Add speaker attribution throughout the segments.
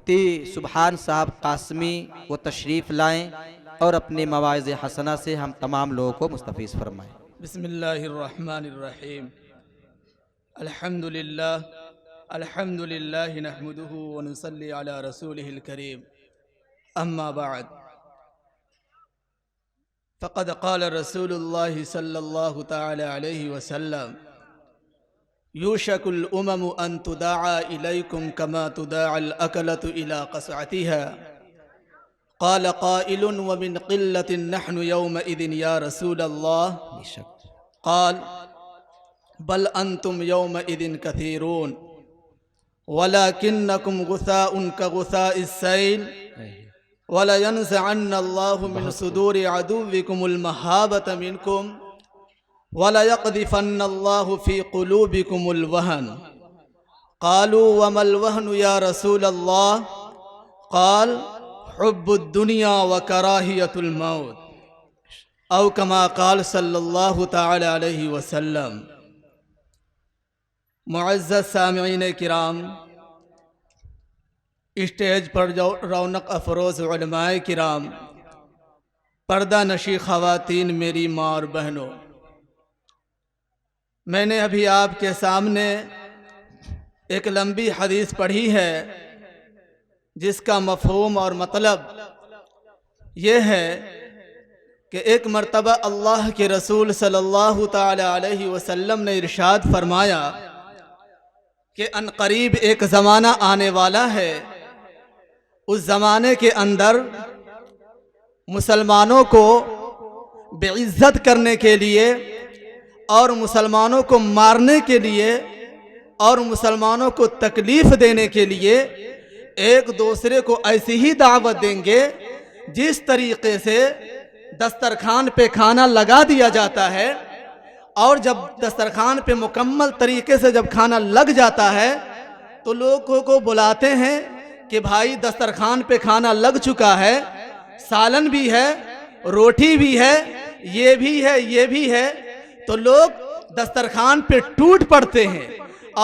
Speaker 1: مفتی سبحان صاحب قاسمی وہ تشریف لائیں اور اپنے مواعظ حسنہ سے ہم تمام لوگوں کو مستفیض فرمائیں۔
Speaker 2: بسم اللہ الرحمن الرحیم۔ الحمد للہ نحمده ونصلی علی رسولہ الکریم، اما بعد فقد قال رسول اللہ صلی اللہ تعالی علیہ وسلم: یوشک الامم ان تداعى الیکم کما تداعى الاکلۃ الى قصعتها، قال قائل ومن قلة نحن يومئذ یا رسول اللہ، قال بل انتم يومئذ كثيرون ولكنكم غثاء كغثاء السيل ولينزعن الله من صدور عدوكم المهابة منكم وليقذفن الله في قلوبكم الوهن، قالوا وما الوهن يا رسول الله؟ قال حب الدنيا وكراهية الموت، او كما قال صلی اللہ تعالی علیہ وسلم۔ معزز سامعین کرام، اسٹیج پر جو رونق افروز علماء کرام، پردہ نشی خواتین، میری ماں اور بہنوں، میں نے ابھی آپ کے سامنے ایک لمبی حدیث پڑھی ہے جس کا مفہوم اور مطلب یہ ہے کہ ایک مرتبہ اللہ کے رسول صلی اللہ تعالی علیہ وسلم نے ارشاد فرمایا کہ ان قریب ایک زمانہ آنے والا ہے، اس زمانے کے اندر مسلمانوں کو بے عزت کرنے کے لیے اور مسلمانوں کو مارنے کے لیے اور مسلمانوں کو تکلیف دینے کے لیے ایک دوسرے کو ایسی ہی دعوت دیں گے جس طریقے سے دسترخوان پہ کھانا لگا دیا جاتا ہے، اور جب دسترخوان پہ مکمل طریقے سے جب کھانا لگ جاتا ہے تو لوگوں کو بلاتے ہیں کہ بھائی دسترخوان پہ کھانا لگ چکا ہے، سالن بھی ہے، روٹی بھی ہے، یہ بھی ہے، یہ بھی ہے، تو لوگ دسترخوان پہ ٹوٹ پڑتے ہیں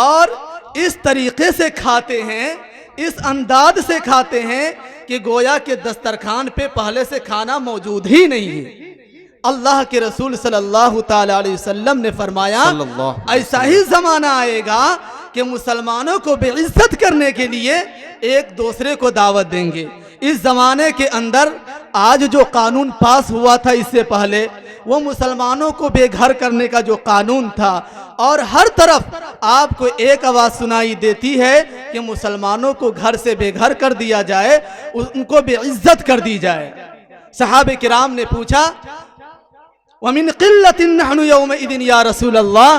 Speaker 2: اور اس طریقے سے کھاتے ہیں، اس انداز سے کھاتے ہیں کہ گویا کہ دسترخوان پہ پہلے سے کھانا موجود ہی نہیں ہے۔ اللہ کے رسول صلی اللہ تعالی علیہ وسلم نے فرمایا ایسا ہی زمانہ آئے گا کہ مسلمانوں کو بے عزت کرنے کے لیے ایک دوسرے کو دعوت دیں گے۔ اس زمانے کے اندر آج جو قانون پاس ہوا تھا اس سے پہلے، وہ مسلمانوں کو بے گھر کرنے کا جو قانون تھا، اور ہر طرف آپ کو ایک آواز سنائی دیتی ہے کہ مسلمانوں کو گھر سے بے گھر کر دیا جائے، ان کو بے عزت کر دی جائے۔ صحابہ کرام نے پوچھا وَمِن قِلَّةٍ نَحْنُ يَوْمَئِذٍ یا رسول اللہ،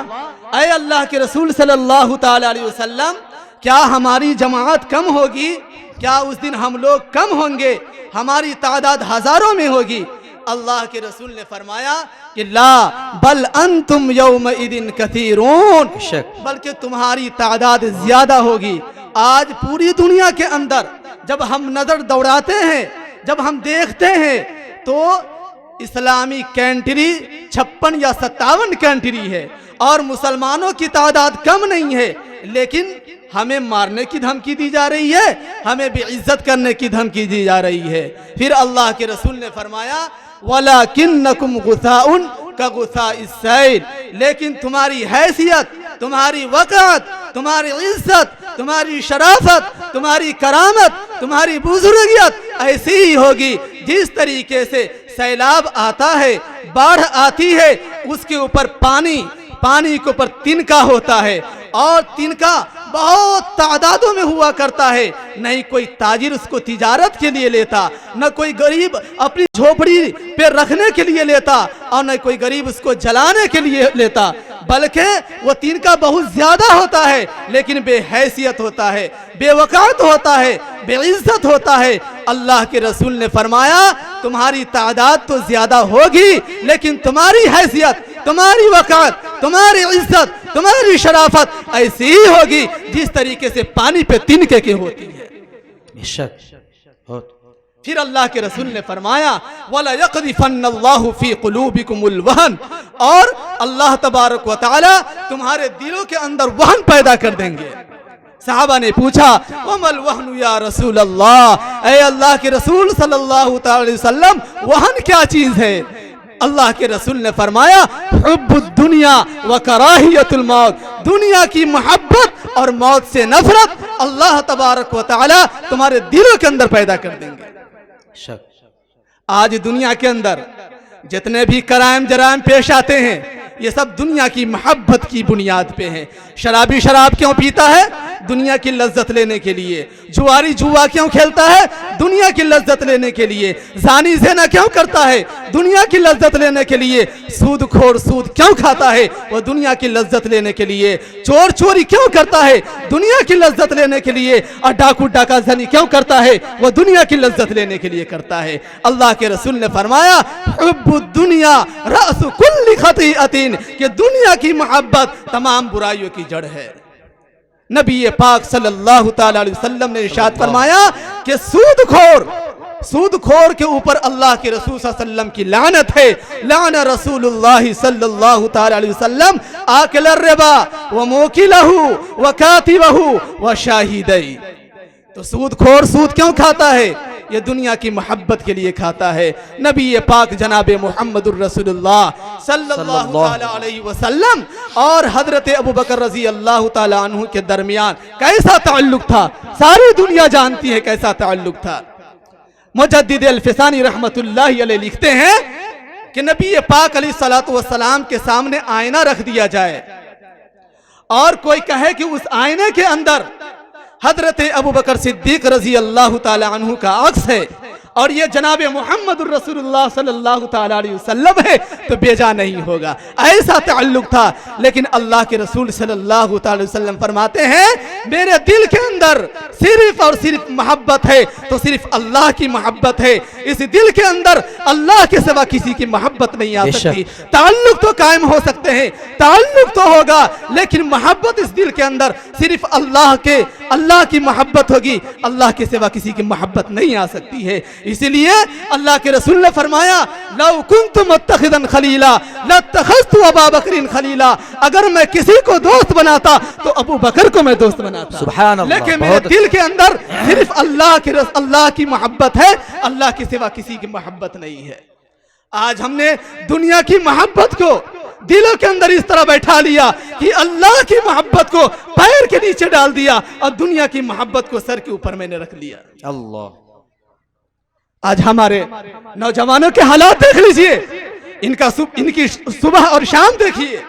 Speaker 2: اے اللہ کے رسول صلی اللہ تعالی علیہ وسلم، کیا ہماری جماعت کم ہوگی؟ کیا اس دن ہم لوگ کم ہوں گے؟ ہماری تعداد ہزاروں میں ہوگی؟ اللہ کے رسول نے فرمایا کہ لا بل انتم یومئذ کثیرون، بلکہ تمہاری تعداد زیادہ ہوگی۔ آج پوری دنیا کے اندر جب ہم نظر دوڑاتے ہیں، جب ہم دیکھتے ہیں تو اسلامی کنٹری 56 یا 57 کنٹری ہے اور مسلمانوں کی تعداد کم نہیں ہے، لیکن ہمیں مارنے کی دھمکی دی جا رہی ہے، ہمیں بے عزت کرنے کی دھمکی دی جا رہی ہے۔ پھر اللہ کے رسول نے فرمایا وَلَكِنَّكُمْ غُثَاءٌ كَغُثَاءِ السَّيْلِ، لیکن تمہاری حیثیت، تمہاری وقعت، تمہاری عزت، تمہاری شرافت، تمہاری کرامت، تمہاری بزرگیت ایسی ہی ہوگی جس طریقے سے سیلاب آتا ہے، باڑھ آتی ہے، اس کے اوپر پانی کے اوپر تنکا ہوتا ہے، اور تنکا بہت تعدادوں میں ہوا کرتا ہے۔ نہیں کوئی تاجر اس کو تجارت کے لیے لیتا، نہ کوئی غریب اپنی جھوپڑی پہ رکھنے کے لیے لیتا، اور نہ کوئی غریب اس کو جلانے کے لیے لیتا، بلکہ وہ تنکا بہت زیادہ ہوتا ہے لیکن بے حیثیت ہوتا ہے، بے وقعت ہوتا ہے، بے عزت ہوتا ہے۔ اللہ کے رسول نے فرمایا تمہاری تعداد تو زیادہ ہوگی لیکن تمہاری حیثیت، تمہاری وقعت، تمہاری عزت، تمہاری شرافت ایسی ہی ہوگی جس طریقے سے پانی پہ تنکے کی ہوتی ہے۔
Speaker 1: بے شک۔
Speaker 2: پھر اللہ کے رسول نے فرمایا وَلَيَقْذِفَنَّ اللَّهُ فِي قُلُوبِكُمُ الْوَهْنَ، اور اللہ تبارک و تعالی تمہارے دلوں کے اندر وہن پیدا کر دیں گے۔ साहबा ने पूछा वमल वहनु या रसूल अल्लाह, ऐ अल्लाह के रसूल सल्लल्लाहु अलैहि वसल्लम, वहन क्या चीज है? अल्लाह के रसूल ने फरमाया हुब्बुद दुनिया व कराहियतुल मौत, दुनिया की मोहब्बत और मौत से नफरत अल्लाह तबारक व तआला तुम्हारे दिलों के अंदर पैदा कर देंगे।
Speaker 1: शक।
Speaker 2: आज दुनिया के अंदर जितने भी कराइम जराइम पेश आते हैं ये सब दुनिया की मोहब्बत की बुनियाद पे हैं। शराबी शराब क्यों पीता है? दुनिया की लज्जत लेने के लिए। जुआरी जुआ क्यों खेलता है? दुनिया की लज्जत लेने के लिए। जानी ज़िना क्यों करता है? दुनिया की लज्जत लेने के लिए। सूदखोर सूद क्यों खाता है? वो दुनिया की लज्जत लेने के लिए। चोर चोरी क्यों करता है? दुनिया की लज्जत लेने के लिए। और डाकू डाका ज़नी क्यों करता है? वो दुनिया की लज्जत लेने के लिए करता है। अल्लाह के रसूल ने फरमाया हुब्बुद दुनिया रअसु कुल्ली खतीअतिन, कि दुनिया की मोहब्बत तमाम बुराइयों की जड़ है। नबी पाक सल्लल्लाहु ताला अलैहि वसल्लम ने इरशाद फरमाया कि सूदखोर के ऊपर अल्लाह के रसूल सल्लल्लाहु अलैहि वसल्लम की लानत है। लाना रसूलुल्लाह सल्लल्लाहु ताला अलैहि वसल्लम आकिल रिबा व मुकिलहु व कातिबहु व शाहिदै। तो सूदखोर सूद क्यों खाता है? ये दुनिया की मोहब्बत के लिए खाता है। नबी पाक जनाब मुहम्मदुर रसूलुल्लाह सल्लल्लाहु अलैहि वसल्लम और हजरत अबू बकर रजी अल्लाह ताला अन्हु के दरमियान कैसा ताल्लुक था, सारी दुनिया जानती है कैसा ताल्लुक था। मुजद्दिद अल-फिसानी रहमतुल्लाहि अलैहि लिखते हैं कि नबी पाक अलैहिस्सलातु वस्सलाम के सामने आईना रख दिया जाए और कोई कहे कि उस आईने के अंदर हजरत अबू बकर सिद्दीक रजी अल्लाह ताला अन्हु का अक्स है और ये जनाब मुहम्मदुर रसूलुल्लाह सल्लल्लाहु ताला अलैहि वसल्लम है, तो बेजा नहीं होगा। ऐसा ताल्लुक था। लेकिन अल्लाह के रसूल सल्लल्लाहु ताला अलैहि वसल्लम फरमाते हैं मेरे दिल के अंदर सिर्फ और सिर्फ मोहब्बत है तो सिर्फ अल्लाह की मोहब्बत है। इस दिल के अंदर अल्लाह के सिवा किसी की मोहब्बत नहीं आ सकती। ताल्लुक तो कायम हो सकते हैं, ताल्लुक तो होगा, लेकिन मोहब्बत इस दिल के अंदर सिर्फ अल्लाह की मोहब्बत होगी। अल्लाह के सिवा किसी की मोहब्बत नहीं आ सकती है। इसीलिए अल्लाह के रसूल ने फरमाया लौ कुन्तु मुत्तखिदन खलीला लत्तखज़तु अबा बकरिन खलीला, अगर मैं किसी को दोस्त बनाता तो अबू बकर को मैं दोस्त बनाता।
Speaker 1: सुभान अल्लाह।
Speaker 2: लेकिन मेरे दिल के अंदर सिर्फ अल्लाह की मोहब्बत है, अल्लाह के सिवा किसी की मोहब्बत नहीं है। आज हमने दुनिया की मोहब्बत को दिलों के अंदर इस तरह बैठा लिया कि अल्लाह की मोहब्बत को पैर के नीचे डाल दिया और दुनिया की मोहब्बत को सर के ऊपर मैंने रख लिया।
Speaker 1: अल्लाह।
Speaker 2: आज हमारे नौजवानों के हालात देख लीजिए, इनकी सुबह और शाम देखिए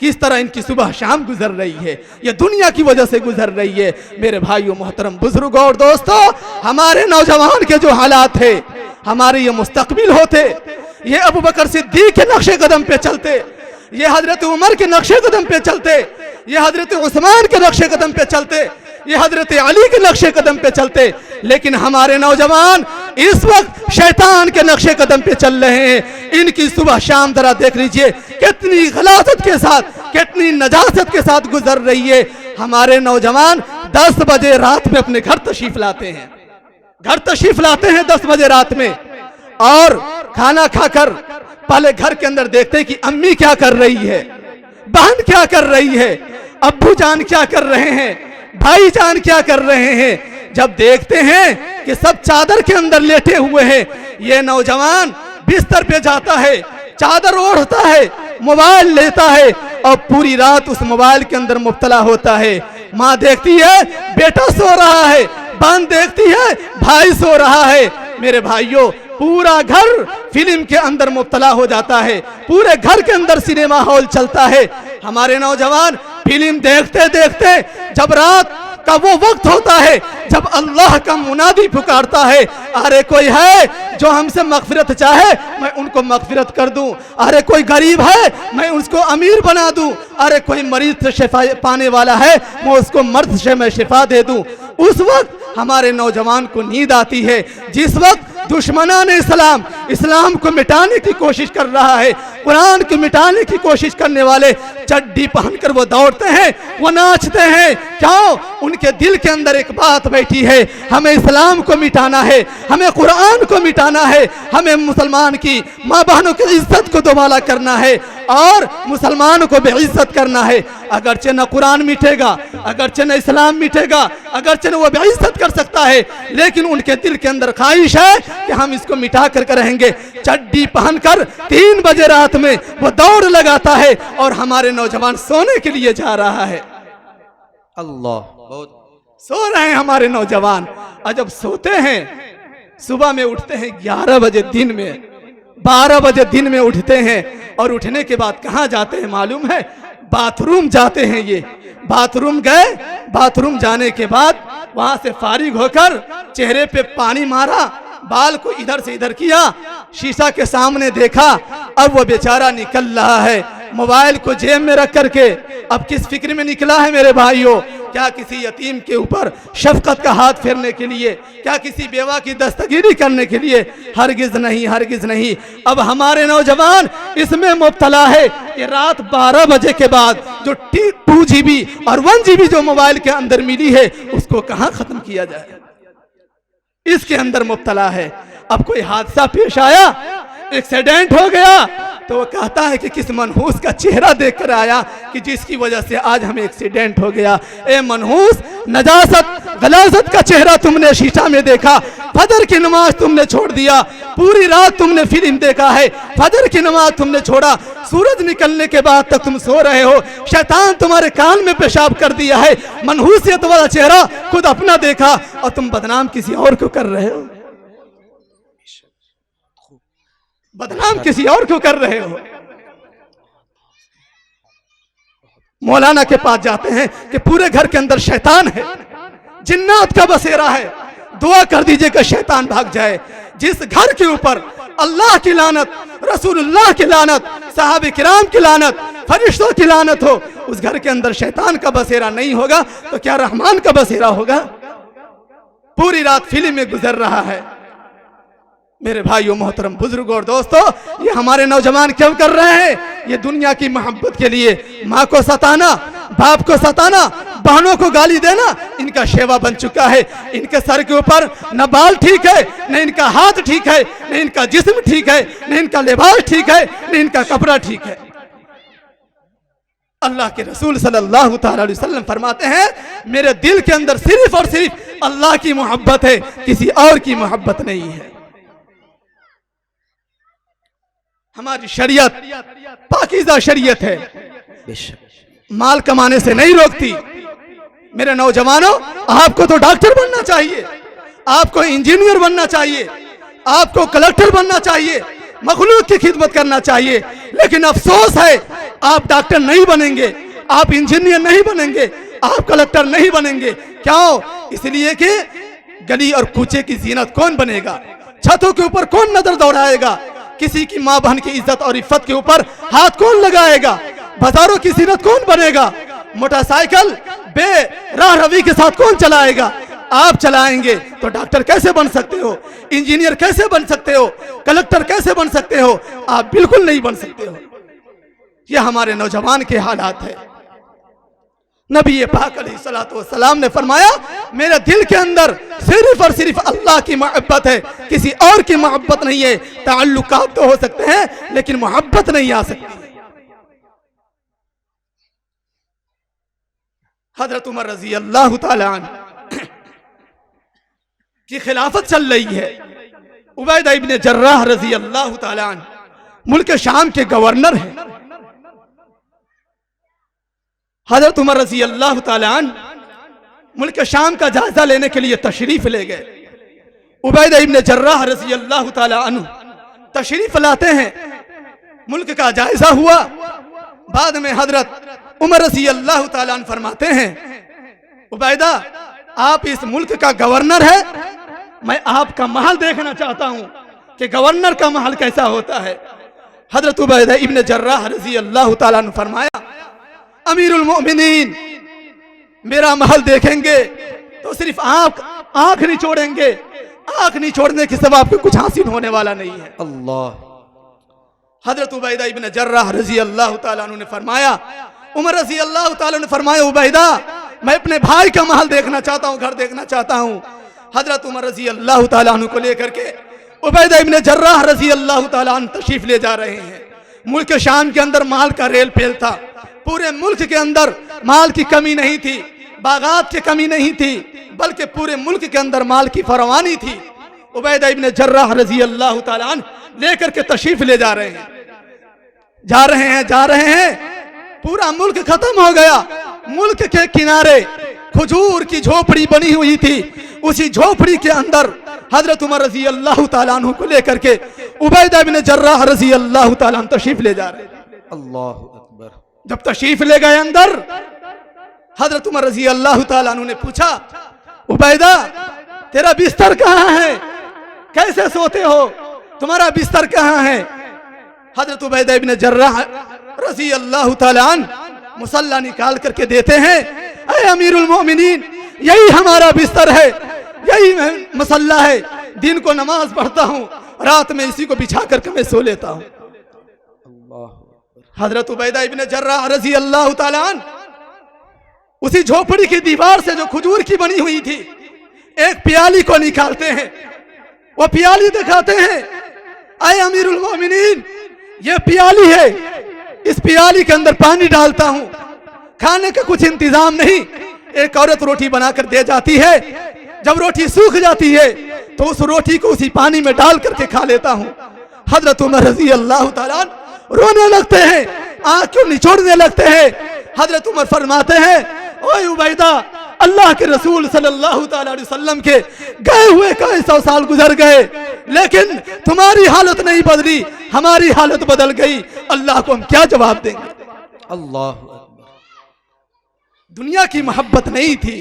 Speaker 2: किस तरह इनकी सुबह शाम गुजर रही है। ये दुनिया की वजह से गुजर रही है। मेरे भाइयों, मोहतरम बुजुर्गों और दोस्तों, हमारे नौजवान के जो हालात है, हमारे ये मुस्तकबिल होते, ये अबू बकर सिद्दीक के नक्शे कदम पे चलते, ये हजरत उमर के नक्शे कदम पे चलते, ये हजरत उस्मान के नक्शे कदम पे चलते, ये हजरत अली के नक्शे कदम पे चलते। लेकिन हमारे नौजवान इस वक्त शैतान के नक्शे कदम पे चल रहे हैं। इनकी सुबह शाम जरा देख लीजिए कितनी गलाजत के साथ, कितनी नजासत के साथ गुजर रही है। हमारे नौजवान 10 बजे रात में अपने घर तशरीफ लाते हैं, 10 बजे रात में, और खाना खाकर पहले घर के अंदर देखते हैं कि अम्मी क्या कर रही है, बहन क्या कर रही है, अब्बू जान क्या कर रहे हैं, भाई जान क्या कर रहे हैं। जब देखते हैं कि सब चादर के अंदर लेटे हुए हैं, ये नौजवान बिस्तर पे जाता है, चादर ओढ़ता है, मोबाइल लेता है और पूरी रात उस मोबाइल के अंदर मुब्तला होता है। माँ देखती है बेटा सो रहा है, बहन देखती है भाई सो रहा है। मेरे भाइयों, पूरा घर फिल्म के अंदर मुब्तला हो जाता है, पूरे घर के अंदर सिनेमा हॉल चलता है। हमारे नौजवान फिल्म देखते देखते जब रात का वो वक्त होता है जब अल्लाह का मुनादी पुकारता है, अरे कोई है जो हमसे मगफिरत चाहे मैं उनको मगफिरत कर दूं, अरे कोई गरीब है मैं उसको अमीर बना दूं, अरे कोई मरीज से शिफा पाने वाला है मैं उसको मर्द से मैं शिफा दे दूं। उस वक्त हमारे नौजवान को नींद आती है, जिस वक्त दुश्मनान इस्लाम इस्लाम को मिटाने की कोशिश कर रहा है, कुरान को मिटाने की कोशिश करने वाले चड्डी पहनकर वो दौड़ते हैं, वो नाचते हैं। क्यों? उनके दिल के अंदर एक बात बैठी है, हमें इस्लाम को मिटाना है, हमें कुरान को मिटाना है, हमें मुसलमान की माँ बहनों की इज्जत को दोबारा करना है और मुसलमानों को बेइज्जत करना है। अगरचे न कुरान मिटेगा, अगरचे न इस्लाम मिटेगा, अगरचे न वो बेइज्जत कर सकता है, लेकिन उनके दिल के अंदर ख्वाहिश है कि हम इसको मिटा कर रहेंगे। चड्डी पहनकर 3 बजे रात में वो दौड़ लगाता है और हमारे नौजवान सोने के लिए जा रहा है।
Speaker 1: अल्लाह, बहुत
Speaker 2: सो रहे हैं हमारे नौजवान, और जब सोते हैं सुबह में उठते हैं 11 बजे दिन में, 12 बजे दिन में उठते हैं, और उठने के बाद कहाँ जाते हैं मालूम है? बाथरूम जाते हैं। ये बाथरूम गए, बाथरूम जाने के बाद वहां से फारिग होकर चेहरे पे पानी मारा, बाल को इधर से इधर किया, शीशा के सामने देखा, अब वो बेचारा निकल रहा है मोबाइल को जेब में रख करके। अब किस फिक्र में निकला है मेरे भाइयों? क्या किसी यतीम के ऊपर शफकत का हाथ फेरने के लिए? क्या किसी बेवा की दस्तगीरी करने के लिए? हरगिज नहीं, हरगिज नहीं। अब हमारे नौजवान इसमें मुब्तला है कि रात 12 बजे के बाद जो 2 GB और 1 GB जो मोबाइल के अंदर मिली है उसको कहां खत्म किया जाए, इसके अंदर मुब्तला है। अब कोई हादसा पेश आया, एक्सीडेंट हो गया, तो वो कहता है कि किस मनहूस का चेहरा देखकर आया कि जिसकी वजह से आज हमें एक्सीडेंट हो गया। ए मनहूस, नजासत गलाजत का चेहरा तुमने शीशा में देखा, फजर की नमाज तुमने छोड़ दिया, पूरी रात तुमने फिल्म देखा है, फजर की नमाज तुमने छोड़ा, सूरज निकलने के बाद तक तुम सो रहे हो, शैतान तुम्हारे कान में पेशाब कर दिया है, मनहूसियत वाला चेहरा खुद अपना देखा और तुम बदनाम किसी और को कर रहे हो, बदनाम किसी और को कर रहे हो। मौलाना के पास जाते हैं कि पूरे घर के अंदर शैतान है, जिन्नात का बसेरा है, दुआ कर दीजिए कि शैतान भाग जाए। जिस घर के ऊपर अल्लाह की लानत, रसूलुल्लाह की लानत, सहाबे किराम की लानत, फरिश्तों की लानत हो, उस घर के अंदर शैतान का बसेरा नहीं होगा तो क्या रहमान का बसेरा होगा? पूरी रात फिल्म में गुजर रहा है। मेरे भाइयों, मोहतरम बुजुर्गों और दोस्तों, ये हमारे नौजवान क्यों कर रहे हैं? ये दुनिया की मोहब्बत के लिए माँ को सताना, बाप को सताना, बहनों को गाली देना इनका शेवा बन चुका है। इनके सर के ऊपर न बाल ठीक है, न इनका हाथ ठीक है, न इनका जिस्म ठीक है, न इनका लिबास ठीक है, न इनका कपड़ा ठीक है। अल्लाह के रसूल सल्लल्लाहु अलैहि वसल्लम फरमाते हैं, मेरे दिल के अंदर सिर्फ और सिर्फ अल्लाह की मोहब्बत है, किसी और की मोहब्बत नहीं है। हमारी शरीयत पाकीज़ा शरीयत है, माल कमाने से नहीं रोकती। मेरे नौजवानों, आपको तो डॉक्टर बनना चाहिए, आपको इंजीनियर बनना चाहिए, आपको कलेक्टर बनना चाहिए, मखलूक की खिदमत करना चाहिए, लेकिन अफसोस है आप डॉक्टर नहीं बनेंगे, आप इंजीनियर नहीं बनेंगे, आप कलेक्टर नहीं बनेंगे। क्यों? इसलिए कि गली और कूचे की जीनत कौन बनेगा? छतों के ऊपर कौन नजर दौड़ाएगा? किसी की माँ बहन की इज्जत और इफ्फत के ऊपर हाथ कौन लगाएगा? बाजारों की जीनत कौन बनेगा? मोटरसाइकिल बेराह रवी के साथ कौन चलाएगा? आप चलाएंगे तो डॉक्टर कैसे बन सकते हो? इंजीनियर कैसे बन सकते हो? कलेक्टर कैसे बन सकते हो? आप बिल्कुल नहीं बन सकते हो। यह हमारे नौजवान के हालात है। नबी पाक अलैहिस्सलातु वस्सलाम ने फरमाया, मेरे दिल के अंदर सिर्फ और सिर्फ अल्लाह की मोहब्बत है, किसी और की मोहब्बत नहीं है। ताल्लुकात तो हो सकते हैं लेकिन मोहब्बत नहीं आ सकती। हजरत उमर रजी अल्लाह तआला अन्हु की खिलाफत चल रही है। उबैदा इब्ने जर्राह रजी अल्लाह तआला अन्हु मुल्क शाम के गवर्नर हैं। हजरत उमर रजी अल्लाह तआला अन्हु मुल्क शाम का जायजा लेने के लिए तशरीफ ले गए। उबैदा इब्ने जर्राह रजी अल्लाह तआला अन्हु तशरीफ लाते हैं, मुल्क का जायजा हुआ। बाद में हजरत उमर रजी अल्लाह तआला अन्हु फरमाते हैं, उबैदा आप इस मुल्क का गवर्नर है, मैं आपका महल देखना चाहता हूं कि गवर्नर का महल कैसा होता है। हजरत उबैदा इब्ने जर्राह रजी अल्लाह तआला अन्हु फरमाया, अमीरुल मोमिनीन, मेरा महल देखेंगे तो सिर्फ आप आंख निचोड़ेंगे, आंख नहीं छोड़ने के सिवा आपको कुछ हासिल होने वाला नहीं है।
Speaker 1: अल्लाह।
Speaker 2: हजरत उबैदा इब्न जर्राह रजी अल्लाह ताला अन्हु ने फरमाया, उमर रजी अल्लाह ताला ने फरमाया, उबैदा मैं अपने भाई का महल देखना चाहता हूँ, घर देखना चाहता हूँ। हजरत उमर रजी अल्लाह ताला अन्हु को लेकर के उबैदा इब्न जर्राह रजी अल्लाह ताला अन्हु तशरीफ ले जा रहे हैं। मुल्क शाम के अंदर माल का रेल फेल था, पूरे मुल्क के अंदर माल की कमी नहीं थी, बागात की कमी नहीं थी, बल्कि पूरे मुल्क के अंदर माल की फरावानी थी। उबैदा इब्न जर्राह रजी अल्लाह ताला अन्हु लेकर के तशरीफ ले जा रहे हैं, जा रहे हैं, पूरा मुल्क खत्म हो गया। मुल्क के किनारे खजूर की झोपड़ी बनी हुई थी, उसी झोपड़ी के अंदर हजरत उमर रजी अल्लाह ताला अन्हु को लेकर के उबैदा इब्न जर्राह रजी अल्लाह ताला अन्हु तशरीफ ले जा रहे हैं।
Speaker 1: अल्लाह अकबर।
Speaker 2: जब तशरीफ ले गए अंदर, हजरत उमर रजी अल्लाह ताला अन्हु ने पूछा, उबैदा तेरा बिस्तर कहाँ है, कैसे सोते हो, तुम्हारा बिस्तर कहाँ है? हजरत उबैदा इब्न जर्राह रजी अल्लाह ताला अन्हु मुसल्ला निकाल करके देते हैं, ऐ अमीरुल मोमिनीन यही हमारा बिस्तर है, यही मुसल्ला है, दिन को नमाज पढ़ता हूँ, रात में इसी को बिछा करके मैं सो लेता हूँ। हजरत उबैदा इब्न जर्राह रजी अल्लाह ताला अन्हु उसी झोपड़ी की दीवार से जो खजूर की बनी हुई थी एक प्याली को निकालते हैं, वो प्याली दिखाते हैं, ऐ अमीरुल मोमिनीन ये प्याली है, इस प्याली के अंदर पानी डालता हूं, खाने का कुछ इंतजाम नहीं, एक औरत रोटी बनाकर दे जाती है, जब रोटी सूख जाती है तो उस रोटी को उसी पानी में डाल करके खा लेता हूं। हजरत उमर रजी अल्लाह ताला रोने लगते हैं, आंखों निचोड़ने लगते हैं। हजरत उमर फरमाते हैं, ओए उबैदा अल्लाह के रसूल सल्लल्लाहु ताला अलैहि वसल्लम के गए हुए कई 100 साल गुजर गए, लेकिन तुम्हारी हालत नहीं बदली, हमारी हालत बदल गई, अल्लाह को हम क्या जवाब देंगे?
Speaker 1: अल्लाह अकबर।
Speaker 2: दुनिया की मोहब्बत नहीं थी,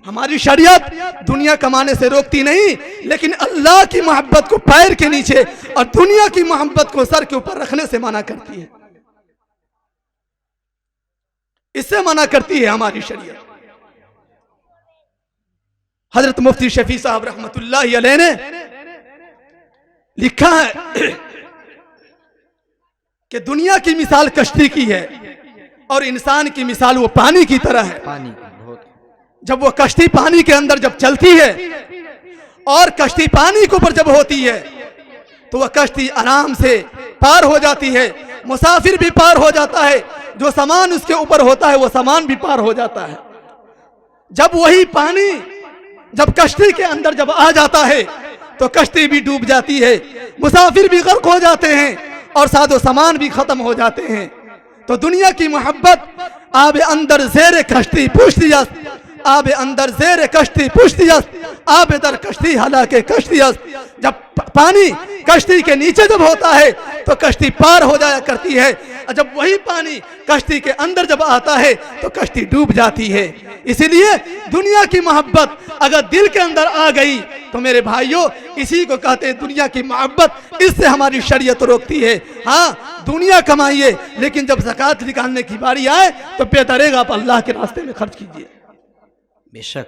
Speaker 2: हमारी शरीयत दुनिया कमाने से रोकती नहीं, लेकिन अल्लाह की मोहब्बत को पैर के नीचे और दुनिया की मोहब्बत को सर के ऊपर रखने से मना करती है, इससे मना करती है हमारी शरीयत। हजरत मुफ्ती शफी साहब रहमतुल्लाहि अलैह ने लिखा है कि दुनिया की मिसाल कश्ती की है और इंसान की मिसाल वो पानी की तरह है।
Speaker 1: पानी की बहुत।
Speaker 2: जब वो कश्ती पानी के अंदर जब चलती है और कश्ती पानी के ऊपर जब होती है तो वह कश्ती आराम से पार हो जाती है, मुसाफिर भी पार हो जाता है, जो सामान उसके ऊपर होता है वो सामान भी पार हो जाता है। जब वही पानी जब कश्ती के अंदर जब आ जाता है तो कश्ती भी डूब जाती है, मुसाफिर भी गर्क हो जाते हैं और सादो सामान भी खत्म हो जाते हैं। तो दुनिया की मोहब्बत आबे अंदर ज़ेरे कश्ती पुश्तियस, आबे अंदर ज़ेरे कश्ती पुश्तियस, आबे दर कश्ती हालांकि कश्तियस। जब पानी कश्ती के नीचे जब होता है तो कश्ती पार हो जाया करती है, और जब वही पानी कश्ती के अंदर जब आता है तो कश्ती डूब जाती है। इसीलिए दुनिया की मोहब्बत अगर दिल के अंदर आ गई तो मेरे भाइयों इसी को कहते हैं दुनिया की मोहब्बत, इससे हमारी शरीयत रोकती है। हाँ दुनिया कमाइए, लेकिन जब ज़कात निकालने की बारी आए तो बेहतरेगा आप अल्लाह के रास्ते में खर्च कीजिए।
Speaker 1: बेशक।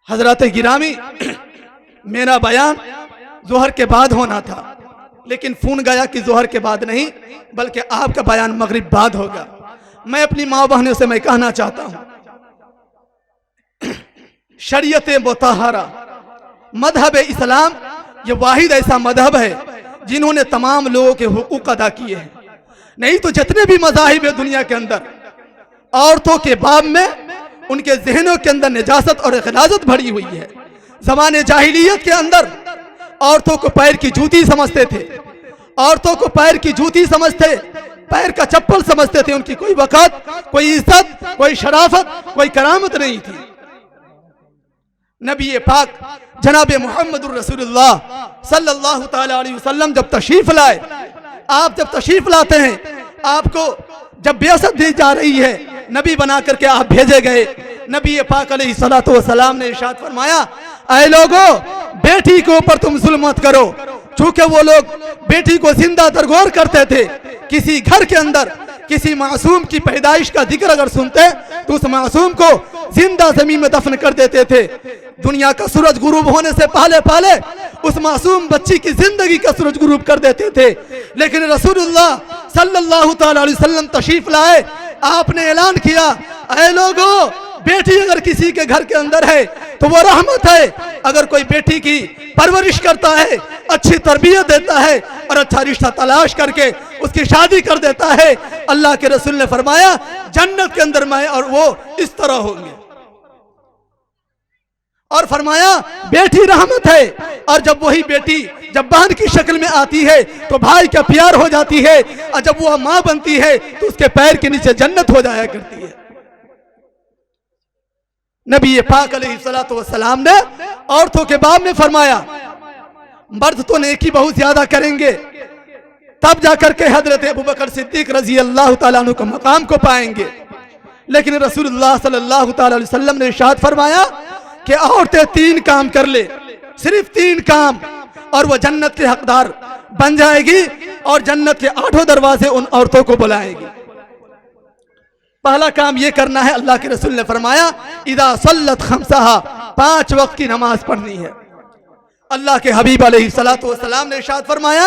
Speaker 2: हजरत गिरामी मेरा बयान जोहर के बाद होना था, लेकिन फोन गया कि जोहर के बाद नहीं बल्कि आपका बयान मगरिब बाद होगा। मैं अपनी माँ बहनों से मैं कहना चाहता हूँ, शरीयत मुतहरा मजहब इस्लाम ये वाहिद ऐसा मजहब है जिन्होंने तमाम लोगों के हुकूक अदा किए हैं। नहीं तो जितने भी मज़ाहिब है दुनिया के अंदर, औरतों के बाब में उनके जहनों के अंदर निजासत और गिलाजत भरी हुई है। ज़माने जाहिलियत के अंदर औरतों को पैर की जूती समझते थे, औरतों को पैर की जूती समझते, पैर का चप्पल समझते थे। उनकी कोई वक़ात, कोई इज्जत, कोई शराफत, कोई करामत नहीं थी। नबी पाक जनाब मुहम्मदुर रसूलुल्लाह सल्लल्लाहु ताला अलैहि वसल्लम जब तशरीफ लाए, आप जब तशरीफ लाते हैं, आपको जब बेअसत दी जा रही है, नबी बना करके आप भेजे गए। नबी पाक अलैहिस्सलातु वस्सलाम ने इरशाद फरमाया, ऐ लोगों बेटी के ऊपर तुम जुल्म मत करो। चूंकि वो लोग बेटी को जिंदा दरगोर करते थे, किसी घर के अंदर کسی معصوم کی پیدائش کا ذکر اگر سنتے تو اس معصوم کو زندہ زمین میں دفن کر دیتے تھے. دنیا کا سورج غروب ہونے سے پہلے پہلے اس معصوم بچی کی زندگی کا سورج غروب کر دیتے تھے. لیکن رسول اللہ صلی اللہ تعالی علیہ وسلم تشریف لائے. آپ نے اعلان کیا, اے لوگو, بیٹی اگر کسی کے گھر کے اندر ہے تو وہ رحمت ہے. اگر کوئی بیٹی کی پرورش کرتا ہے, اچھی تربیت دیتا ہے اور اچھا رشتہ تلاش کر کے اس کی شادی کر دیتا ہے, اللہ کے رسول نے فرمایا جنت کے اندر میں اور وہ اس طرح ہوں گے. اور فرمایا بیٹی رحمت ہے, اور جب وہی بیٹی جب بہن کی شکل میں آتی ہے تو بھائی کا پیار ہو جاتی ہے, اور جب وہ ماں بنتی ہے تو اس کے پیر کے نیچے جنت ہو جایا کرتی ہے. نبی پاک علیہ الصلوۃ والسلام نے عورتوں کے باب میں فرمایا مرد تو نیکی بہت زیادہ کریں گے تب جا کر کے حضرت ابوبکر صدیق رضی اللہ تعالیٰ عنہ کا مقام کو پائیں گے. لیکن رسول اللہ صلی اللہ تعالیٰ علیہ وسلم نے ارشاد فرمایا کہ عورتیں 3 کام کر لے, صرف 3 کام, اور وہ جنت کے حقدار بن جائے گی اور جنت کے 8 دروازے ان عورتوں کو بلائے گی. پہلا کام یہ کرنا ہے, اللہ کے رسول نے فرمایا اذا صلت خمسہا, 5 وقت کی نماز پڑھنی ہے. اللہ کے حبیب علیہ الصلوۃ والسلام نے ارشاد فرمایا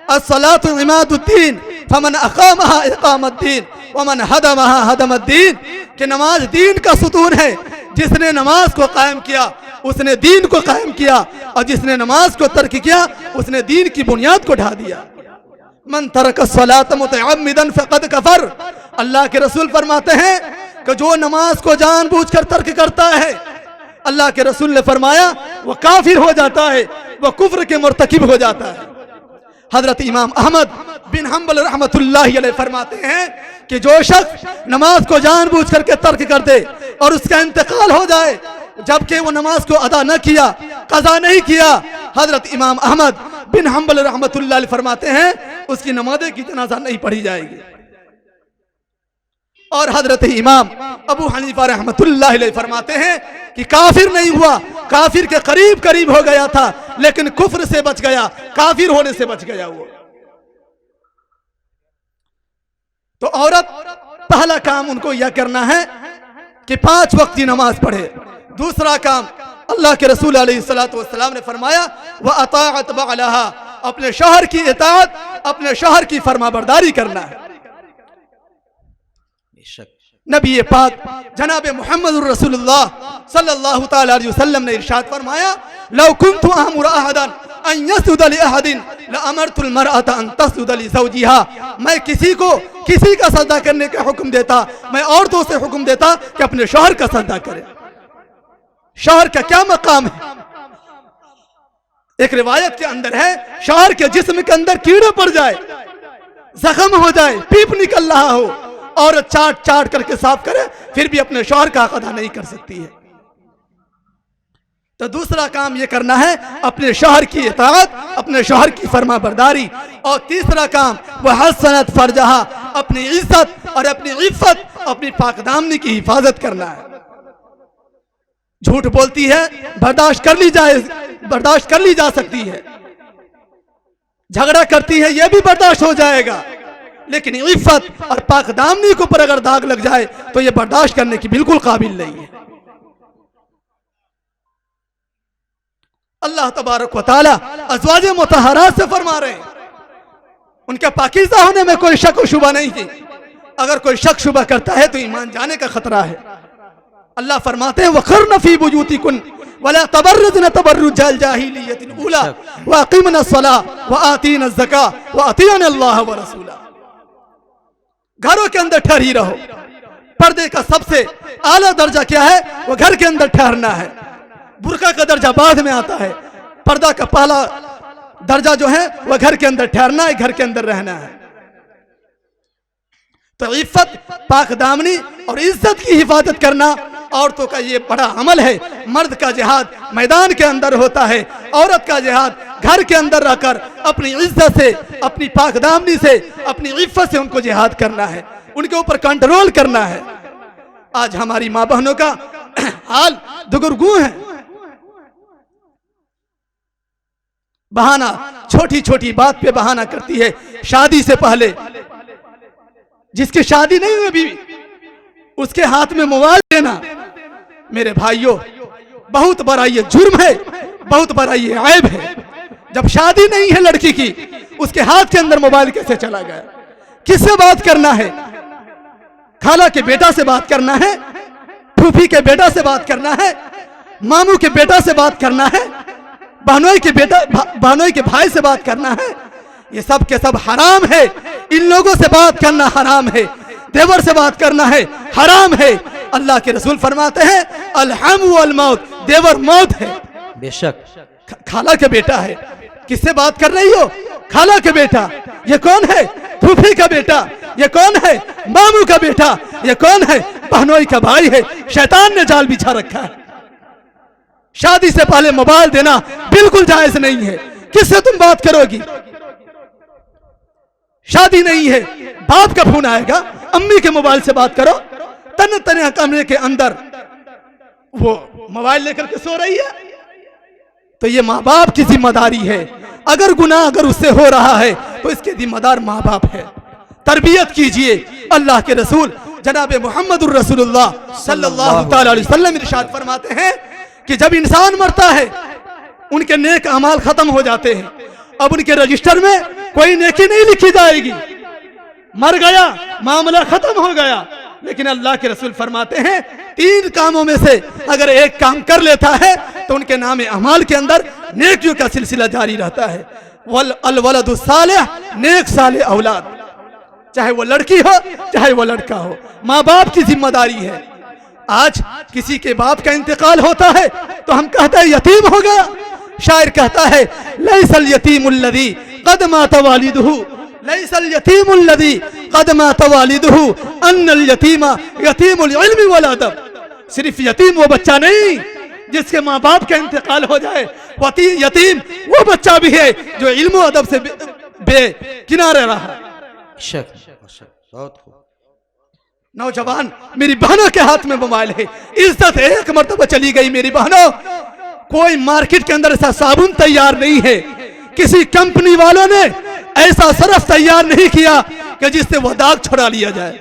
Speaker 2: الصلاۃ عماد الدین فمن اقامہا اقام الدین ومن ہدمہا ہدم الدین, کہ نماز دین کا ستون ہے. جس نے نماز کو قائم کیا اس نے دین کو قائم کیا, اور جس نے نماز کو ترک کیا اس نے دین کی بنیاد کو ڈھا دیا. من ترک الصلاۃ متعمدا فقد کفر, اللہ کے رسول فرماتے ہیں کہ جو نماز کو جان بوجھ کر ترک کرتا ہے, اللہ کے رسول نے فرمایا وہ کافر ہو جاتا ہے, وہ کفر کے مرتکب ہو جاتا ہے. حضرت امام احمد بن حنبل رحمت اللہ علیہ فرماتے ہیں کہ جو شخص نماز کو جان بوجھ کر کے ترک کر دے اور اس کا انتقال ہو جائے جبکہ وہ نماز کو ادا نہ کیا, قضا نہیں کیا, حضرت امام احمد بن حنبل رحمت اللہ علیہ فرماتے ہیں اس کی نماز کی جنازہ نہیں پڑھی جائے گی. اور حضرت امام ابو حنیفہ رحمت اللہ علیہ فرماتے ہیں کہ کافر نہیں ہوا, کافر کے قریب ہو گیا تھا لیکن کفر سے بچ گیا, کافر ہونے سے بچ گیا. وہ تو عورت پہلا کام ان کو یہ کرنا ہے کہ 5 وقت کی نماز پڑھے. دوسرا کام اللہ کے رسول علیہ الصلوۃ والسلام نے فرمایا وَأَطَاعَتْ بَعْلَهَا, اپنے شوہر کی اطاعت, اپنے شوہر کی فرما برداری کرنا ہے. نبی پاک جناب محمد الرسول اللہ صلی اللہ تعالی علیہ وسلم نے ارشاد فرمایا لو كنت امر احدا ان يسجد لاحد لامرت المرأة ان تسجد لزوجها, میں کسی کو کسی کا سجدہ کرنے کا حکم دیتا, میں عورتوں سے حکم دیتا کہ اپنے شوہر کا سجدہ کرے. شوہر کا کیا مقام ہے؟ ایک روایت کے اندر ہے شوہر کے جسم کے اندر کیڑے پڑ جائے, زخم ہو جائے, پیپ نکل رہا ہو, اور چاٹ کر کے صاف کرے پھر بھی اپنے شوہر کا حق ادا نہیں کر سکتی ہے. تو دوسرا کام یہ کرنا ہے اپنے شوہر کی اطاعت, اپنے شوہر کی فرما برداری. اور تیسرا کام وہ حسنت فرجہا, اپنی عزت اور اپنی عفت, اپنی پاک دامنی کی حفاظت کرنا ہے. جھوٹ بولتی ہے برداشت کر لی جا سکتی ہے, جھگڑا کرتی ہے یہ بھی برداشت ہو جائے گا, لیکن عفت اور پاک دامنی کو پر اگر داغ لگ جائے تو یہ برداشت کرنے کی بالکل قابل نہیں ہے. اللہ تبارک و تعالی ازواج مطہرات سے فرما رہے ہیں ان کے پاکیزہ ہونے میں کوئی شک و شبہ نہیں ہے. اگر کوئی شک شبہ کرتا ہے تو ایمان جانے کا خطرہ ہے. اللہ فرماتے ہیں وَقَرْنَ فِي بُيُوتِكُنَّ وَلَا تَبَرَّجْنَ تَبَرُّجَ الْجَاهِلِيَّةِ الْأُولَى وَأَقِمْنَ الصَّلَاةَ وَآتِينَ الزَّكَاةَ وَأَطِيعْنَ اللَّهَ وَرَسُولَهُ. گھروں کے اندر ٹھہری رہو. پردے کا سب سے اعلیٰ درجہ کیا ہے؟ وہ گھر کے اندر ٹھہرنا ہے. برقع کا درجہ بعد میں آتا ہے, پردہ کا پہلا درجہ جو ہے وہ گھر کے اندر ٹھہرنا ہے, گھر کے اندر رہنا ہے. تو عفت, پاک دامنی اور عزت کی حفاظت کرنا عورتوں کا یہ بڑا عمل ہے. مرد کا جہاد میدان کے اندر ہوتا ہے, عورت کا جہاد گھر کے اندر رہ کر اپنی عزت سے, اپنی پاک دامنی سے, اپنی عفت سے ان کو جہاد کرنا ہے, ان کے اوپر کنٹرول کرنا ہے. آج ہماری ماں بہنوں کا حال دگرگوں ہے. بہانہ, چھوٹی چھوٹی بات پہ بہانہ کرتی ہے. شادی سے پہلے جس کی شادی نہیں ہوئی ابھی اس کے ہاتھ میں موبائل دینا میرے بھائیوں بہت بڑا یہ جرم ہے، بہت بڑا یہ عیب ہے۔ جب شادی نہیں ہے لڑکی کی اس کے ہاتھ کے اندر موبائل کیسے چلا گیا؟ کس سے بات کرنا ہے؟ خالہ کے بیٹا سے بات کرنا ہے، پھوپھی کے بیٹا سے بات کرنا ہے، ماموں کے بیٹا سے بات کرنا ہے، بہنوئی کے بھائی سے بات کرنا ہے، یہ سب کے سب حرام ہے۔ ان لوگوں سے بات کرنا حرام ہے، دیور سے بات کرنا ہے حرام ہے۔ اللہ کے رسول فرماتے ہیں الحم والموت، دیور موت ہے۔
Speaker 1: بے شک
Speaker 2: خالہ کے بیٹا ہے، کس سے بات کر رہی ہو؟ خالہ کے بیٹا، یہ کون ہے؟ پھوپھی کا بیٹا، یہ کون ہے؟ ماموں کا بیٹا، یہ کون ہے؟ بہنوئی کا بھائی ہے۔ شیطان نے جال بچھا رکھا ہے۔ شادی سے پہلے موبائل دینا بالکل جائز نہیں ہے۔ کس سے تم بات کرو گی؟ شادی نہیں ہے، باپ کا فون آئے گا، امی کے موبائل سے بات کرو۔ تنہا کمرے کے اندر وہ موبائل لے کر کے سو رہی ہے، تو یہ ماں باپ کی ذمہ داری ہے۔ اگر گناہ اگر اس سے ہو رہا ہے تو اس کے ذمہ دار ماں باپ ہے۔ تربیت کیجئے۔ اللہ کے رسول جناب محمد الرسول اللہ صلی اللہ تعالی علیہ وسلم ارشاد فرماتے ہیں کہ جب انسان مرتا ہے ان کے نیک اعمال ختم ہو جاتے ہیں، اب ان کے رجسٹر میں کوئی نیکی نہیں لکھی جائے گی۔ مر گیا، معاملہ ختم ہو گیا۔ لیکن اللہ کے رسول فرماتے ہیں 3 کاموں میں سے اگر ایک کام کر لیتا ہے تو ان کے نام اعمال کے اندر نیکیوں کا سلسلہ جاری رہتا ہے۔ الولد الصالح، نیک صالح اولاد، چاہے وہ لڑکی ہو چاہے وہ لڑکا ہو، ماں باپ کی ذمہ داری ہے۔ آج کسی کے باپ کا انتقال ہوتا ہے تو ہم کہتے ہیں یتیم ہو گیا۔ شاعر کہتا ہے لیس الیتیم الذی قد مات والدہ، لیس الیتیم الذی قد مات والدہ ان الیتیم یتیم العلم والادب۔ صرف یتیم وہ بچہ نہیں جس کے ماں باپ کا انتقال ہو جائے، یتیم وہ بچہ بھی ہے جو علم و ادب سے بے کنارے رہا۔
Speaker 1: بہت خوب۔
Speaker 2: نوجوان میری بہنوں کے ہاتھ میں موبائل ہے، عزت ایک مرتبہ چلی گئی میری بہنوں۔ کوئی مارکیٹ کے اندر ایسا صابن تیار نہیں ہے، کسی کمپنی والوں نے ایسا صرف تیار نہیں کیا کہ جس سے وہ داغ چھڑا لیا جائے۔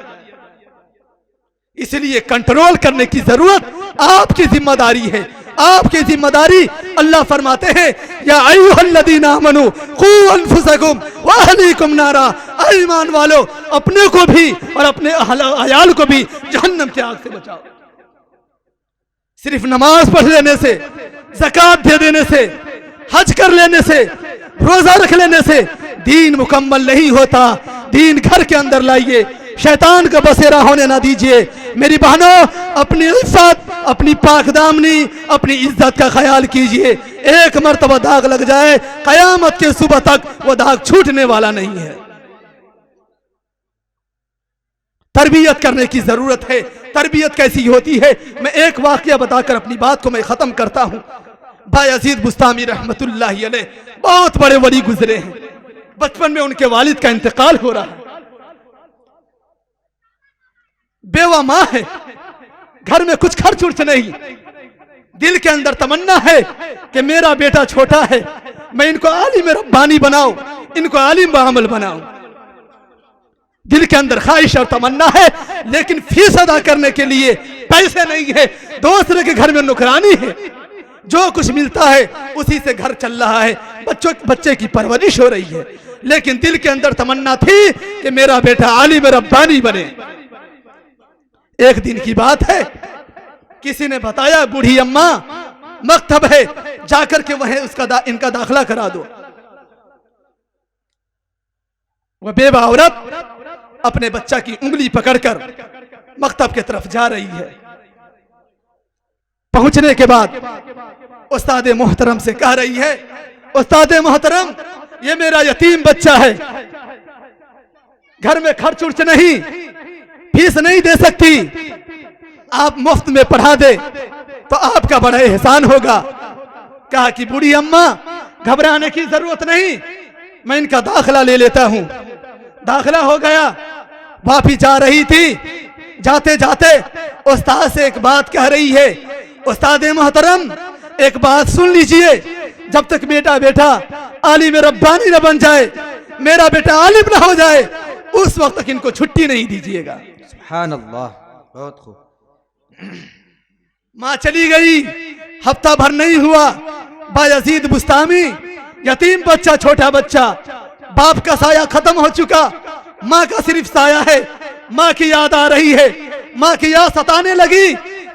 Speaker 2: اس لیے کنٹرول کرنے کی ضرورت آپ کی ذمہ داری ہے، آپ کی ذمہ داری۔ اللہ فرماتے ہیں یا ایھا الذین آمنوا قوا انفسکم واہلیکم نارا، اے ایمان والو اپنے کو بھی اور اپنے اہل عیال کو بھی جہنم کی آگ سے بچاؤ۔ صرف نماز پڑھ لینے سے، زکوٰۃ دے دینے سے، حج کر لینے سے، روزہ رکھ لینے سے دین مکمل نہیں ہوتا۔ دین گھر کے اندر لائیے، شیطان کا بسیرا ہونے نہ دیجئے۔ میری بہنوں اپنی عفت، اپنی پاک دامنی، اپنی عزت کا خیال کیجئے۔ ایک مرتبہ داغ لگ جائے قیامت کے صبح تک وہ داغ چھوٹنے والا نہیں ہے۔ تربیت کرنے کی ضرورت ہے۔ تربیت کیسی ہوتی ہے؟ میں ایک واقعہ بتا کر اپنی بات کو میں ختم کرتا ہوں۔ بایزید بستامی رحمت اللہ علیہ بہت بڑے ولی گزرے ہیں، بچپن میں ان کے والد کا انتقال ہو رہا ہے، بیوہ ماں ہے، گھر میں کچھ خرچ ورچ نہیں، دل کے اندر تمنا ہے کہ میرا بیٹا چھوٹا ہے، میں ان کو عالم ربانی بناؤں، ان کو عالم بعمل بناؤں۔ دل کے اندر خواہش اور تمنا ہے، لیکن فیس ادا کرنے کے لیے پیسے نہیں ہے۔ دوسرے کے گھر میں نوکرانی ہے، جو کچھ ملتا ہے اسی سے گھر چل رہا ہے، بچے کی پرورش ہو رہی ہے، لیکن دل کے اندر تمنا تھی کہ میرا بیٹا عالم ربانی بنے۔ ایک دن کی بات ہے، کسی نے بتایا بوڑھی اماں مکتب ہے، جا کر کے وہیں ان کا داخلہ کرا دو۔ وہ بیوہ عورت اپنے بچہ کی انگلی پکڑ کر مکتب کی طرف جا رہی ہے۔ پہنچنے کے بعد استاد محترم سے کہہ رہی ہے استاد محترم یہ میرا یتیم بچہ ہے، گھر میں خرچ ورچ نہیں، فیس نہیں دے سکتی، آپ مفت میں پڑھا دے تو آپ کا بڑا احسان ہوگا۔ کہا کہ بوڑھی اماں گھبرانے کی ضرورت نہیں، میں ان کا داخلہ لے لیتا ہوں۔ داخلہ ہو گیا، واپس جا رہی تھی، جاتے جاتے استاد سے ایک بات کہہ رہی ہے، استاد محترم ایک بات سن لیجئے، جب تک میرا بیٹا عالم ربانی نہ بن جائے، میرا بیٹا عالم نہ ہو جائے، उस वक्त तक इनको छुट्टी नहीं दीजिएगा।
Speaker 1: सुभान अल्लाह, बहुत खूब।
Speaker 2: माँ चली गई, हफ्ता भर नहीं हुआ, बायजीद बुस्तामी यतीम बच्चा, छोटा बच्चा, बाप का साया खत्म हो चुका, माँ का सिर्फ साया है, माँ की याद आ रही है, माँ की याद सताने लगी।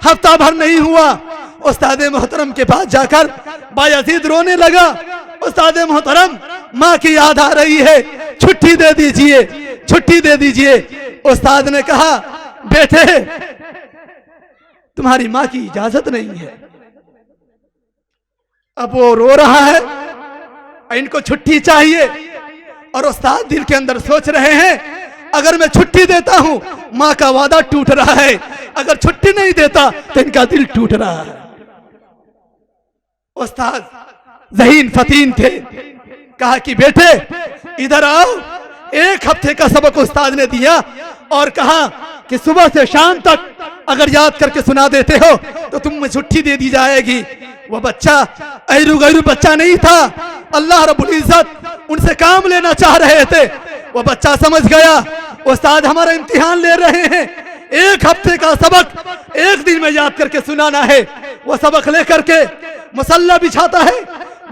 Speaker 2: हफ्ता भर नहीं हुआ, उस्ताद मोहतरम के पास जाकर बायजीद रोने लगा, उस्ताद मोहतरम माँ की याद आ रही है, छुट्टी दे दीजिए, छुट्टी दे दीजिए। उस्ताद ने कहा, बेटे तुम्हारी माँ की इजाजत नहीं है। अब वो रो रहा है, इनको छुट्टी चाहिए, और उस्ताद दिल के अंदर सोच रहे हैं अगर मैं छुट्टी देता हूं माँ का वादा टूट रहा है, अगर छुट्टी नहीं देता तो इनका दिल टूट रहा है। उस्ताद ज़हीन फतीन थे, कहा कि बेटे इधर आओ। एक हफ्ते का सबक उस्ताद ने दिया और कहा कि सुबह से शाम तक अगर याद करके सुना देते हो तो तुम्हें छुट्टी दे दी जाएगी। वो बच्चा ऐरू गैरू बच्चा नहीं था, अल्लाह रब्बुल इज्जत उनसे काम लेना चाह रहे थे। वो बच्चा समझ गया उस्ताद हमारा इम्तिहान ले रहे हैं, एक हफ्ते का सबक एक दिन में याद करके सुनाना है। वो सबक लेकर के मुसल्ला बिछाता है,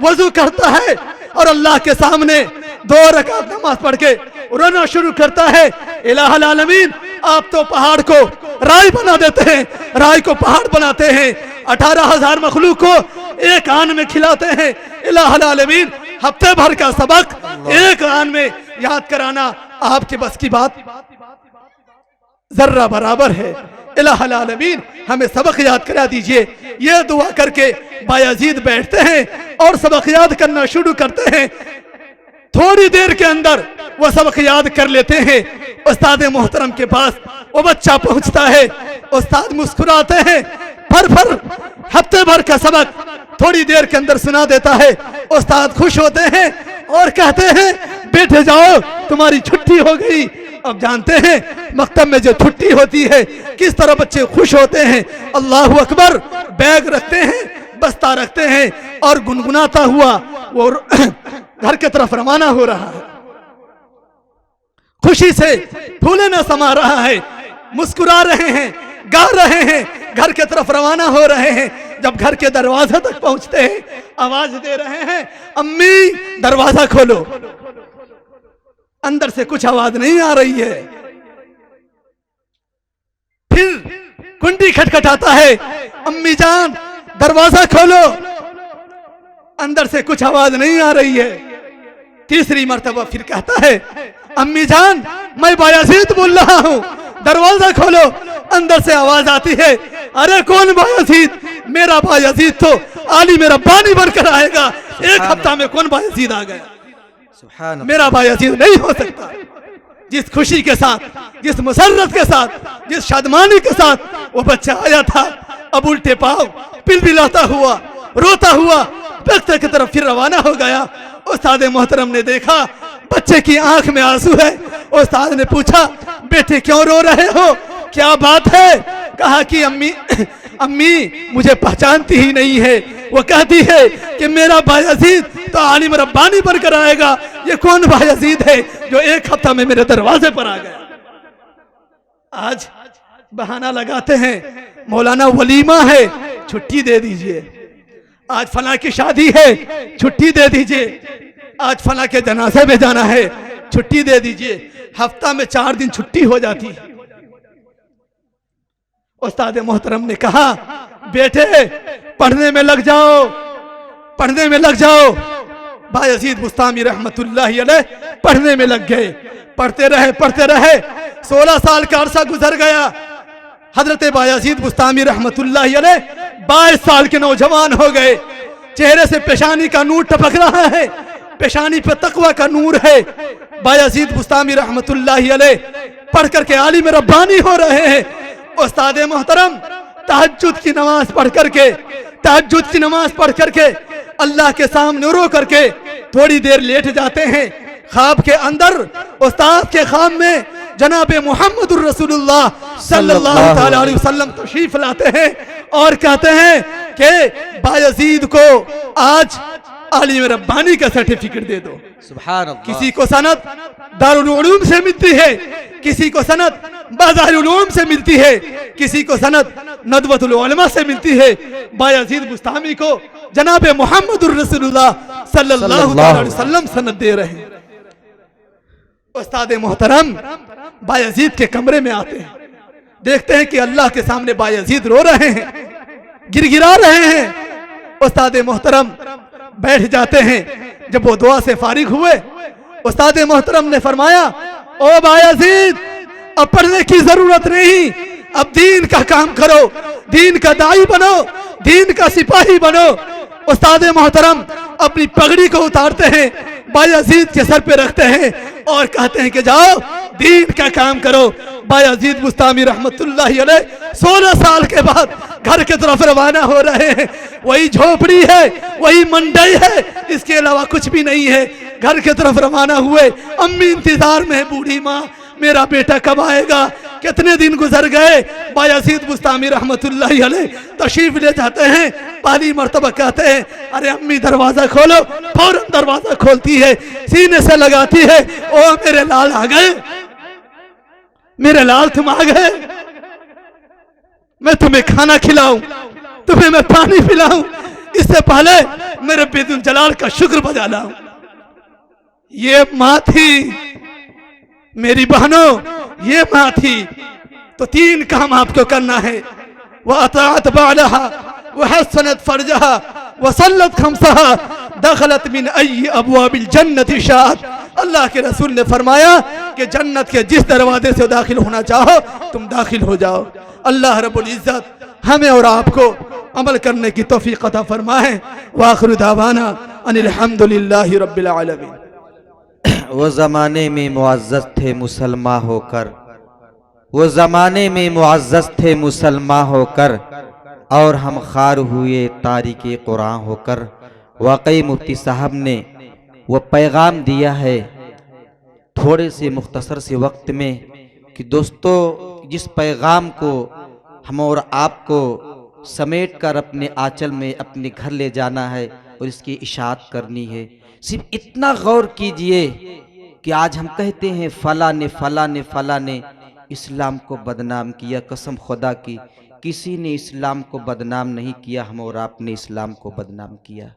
Speaker 2: वजू करता है और अल्लाह के सामने 2 रकात नमाज पढ़ के रोना शुरू करता है। इलाहुल आलमीन, आप तो पहाड़ को राय बना देते हैं, राय को पहाड़ बनाते हैं, 18,000 मखलूक को एक आन में खिलाते हैं। इलाहुल आलमीन, हफ्ते भर का सबक एक आन में याद कराना आपके बस की बात जर्रा बराबर है। इलाहुल आलमीन, हमें सबक याद करा दीजिए। ये दुआ करके बायजीद बैठते हैं और सबक याद करना शुरू करते हैं। थोड़ी देर के अंदर वो सबक याद कर लेते हैं। उस्ताद मोहतरम के पास वो बच्चा पहुंचता है, उस्ताद मुस्कुराते हैं, फर हफ्ते भर का सबक थोड़ी देर के अंदर सुना देता है। उस्ताद खुश होते हैं और कहते हैं बेटे जाओ तुम्हारी छुट्टी हो गई। अब जानते हैं मकतब में जो छुट्टी होती है किस तरह बच्चे खुश होते हैं। अल्लाहु अकबर, बैग रखते हैं, बस्ता रखते हैं और गुनगुनाता हुआ वो घर की तरफ रवाना हो रहा है। खुशी से फूले न समा रहा है, मुस्कुरा रहे हैं, गा रहे हैं, घर की तरफ रवाना हो रहे हैं। जब घर के दरवाजे तक पहुंचते हैं आवाज दे रहे हैं, अम्मी दरवाजा खोलो। अंदर से कुछ आवाज नहीं आ रही है। फिर कुंडी खटखटाता है, अम्मी जान दरवाजा खोलो। अंदर से कुछ आवाज नहीं आ रही है। तीसरी मर्तबा फिर कहता है, अम्मी जान मैं बायजीद बोल रहा हूं, दरवाजा खोलो। अंदर से आवाज आती है, अरे कौन बायजीद? मेरा बायजीद तो आलिम रब्बानी बनकर आएगा। एक हफ्ता में कौन बायजीद आ गया? मेरा बायजीद नहीं हो सकता। जिस खुशी के साथ, जिस मुसर्रत के साथ, जिस शादमानी के साथ वो बच्चा आया था, अब उल्टे पांव पिलपिलाता हुआ, रोता हुआ बख्तर की तरफ फिर रवाना हो गया। उस्ताद मोहतरम ने देखा बच्चे की आंख में आंसू है। उस्ताद ने पूछा, बेटे क्यों रो रहे हो, क्या बात है? कहा कि अम्मी मुझे पहचानती ही नहीं है। वो कहती है कि मेरा बायजीद तो आलिम रब्बानी बनकर आएगा। ये कौन बायजीद है जो एक हफ्ता में मेरे दरवाजे पर आ गया? आज बहाना लगाते हैं, मौलाना वलीमा है, छुट्टी दे दीजिए। आज फला की शादी है, छुट्टी दे दीजिए। आज फला के जनाजे में जाना है, छुट्टी दे दीजिए। हफ्ता में 4 दिन छुट्टी हो जाती है। उस्ताद मोहतरम ने कहा, बेटे पढ़ने में लग जाओ, पढ़ने में लग जाओ। बायजीद बुस्तामी रहमतुल्लाह अलैह पढ़ने में लग गए। पढ़ते रहे, पढ़ते रहे। 16 साल का अरसा गुजर गया। हजरत बायजीद बुस्तामी रहमतुल्लाह अलैह 22 साल के नौजवान हो गए। चेहरे से पेशानी का नूर टपक रहा है, पेशानी पे तकवा का नूर है। बायजीद बुस्तामी रहमतुल्लाह अलैह पढ़ करके आलिम रब्बानी हो रहे हैं। उस्ताद मोहतरम तहज्जुद की नमाज पढ़ करके, तहज्जुद की नमाज पढ़ करके अल्लाह के सामने रो करके थोड़ी देर लेट जाते हैं। ख्वाब के अंदर उस्ताद के ख्वाब में जनाब मुहम्मदुर रसूलुल्लाह सल्लल्लाहु अलैहि वसल्लम तशरीफ लाते हैं और कहते हैं कि बायजीद को आज आलिम रब्बानी का सर्टिफिकेट दे दो।
Speaker 1: सुभान अल्लाह।
Speaker 2: किसी को सनद दारुल उलूम से मिलती है, किसी को सनद बाज़ारुल उलूम से मिलती है, किसी को सनद नदवतुल उलमा से मिलती है। बायजीद बुस्तामी को जनाब मोहम्मदुर रसूलुल्लाह सल्लल्लाहु अलैहि वसल्लम सनद दे रहे हैं। उस्ताद मोहतरम बायजीद के कमरे में आते हैं, देखते हैं कि अल्लाह के सामने बायजीद रो रहे हैं, गिरगिरा रहे हैं। उस्ताद मोहतरम बैठ जाते हैं। जब वो दुआ से फारिग हुए, उस्ताद मोहतरम ने फरमाया, ओ बायजीद, अब पढ़ने की जरूरत नहीं, अब दीन का काम करो, दीन का दाई बनो, दीन का सिपाही बनो। उस्ताद मोहतरम अपनी पगड़ी को उतारते हैं, बायजीद के सर पे रखते हैं और कहते हैं कि जाओ दीन का काम करो। बायजीद बुस्तामी रहमतुल्लाहि अलैह 16 साल के बाद घर के तरफ रवाना हो रहे हैं। वही झोपड़ी है, वही मंडई है, इसके अलावा कुछ भी नहीं है। घर के तरफ रवाना हुए, अम्मी इंतजार में है, बूढ़ी माँ मेरा बेटा कब आएगा। कितने दिन गुजर गए। बायजीद बुस्तामी रहमतुल्लाहि अलैह तशरीफ ले जाते हैं। पहली मर्तबा कहते हैं, अरे अम्मी दरवाजा खोलो, फौरन दरवाजा खोलती है, सीने से लगाती है, ओ मेरे लाल आ गए, मेरे लाल तुम आ गए, मैं तुम्हें खाना खिलाऊं, तुम्हें मैं पानी पिलाऊं, इससे पहले मेरे बेदुल जलाल का शुक्र बजा लाऊं। ये माँ थी मेरी बहनों, ये माँ थी। तो 3 काम आपको करना है, वह अताअत बालहा, वह हसनत फरजहा, वसल्लत खमसहा, दखलत मिन अय्यि अबवाबिल जन्नति शाअत। अल्लाह के रसूल ने फरमाया कि जन्नत के जिस दरवाजे से दाखिल होना चाहो तुम दाखिल हो जाओ। अल्लाह रब्बुल इज्जत हमें और आपको अमल करने की तौफीक अता फरमाए। वाखिरु दावाना अनिल हम्दुलिल्लाहि रब्बिल आलमीन।
Speaker 1: वो ज़माने में मुअज़्ज़ज़ थे मुसलमान होकर, वो ज़माने में मुअज़्ज़ज़ थे मुसलमान होकर, और हम खार हुए तारिके कुरान होकर। वाकई मुफ्ती साहब ने वो पैगाम दिया है थोड़े से मुख्तसर से वक्त में कि दोस्तों, जिस पैगाम को हम और आपको समेट कर अपने आंचल में अपने घर ले जाना है और इसकी इशाअत करनी है, सिर्फ इतना गौर कीजिए कि आज हम कहते हैं फला ने इस्लाम को बदनाम किया। कसम खुदा की, किसी ने इस्लाम को बदनाम नहीं किया, हम और आपने इस्लाम को बदनाम किया।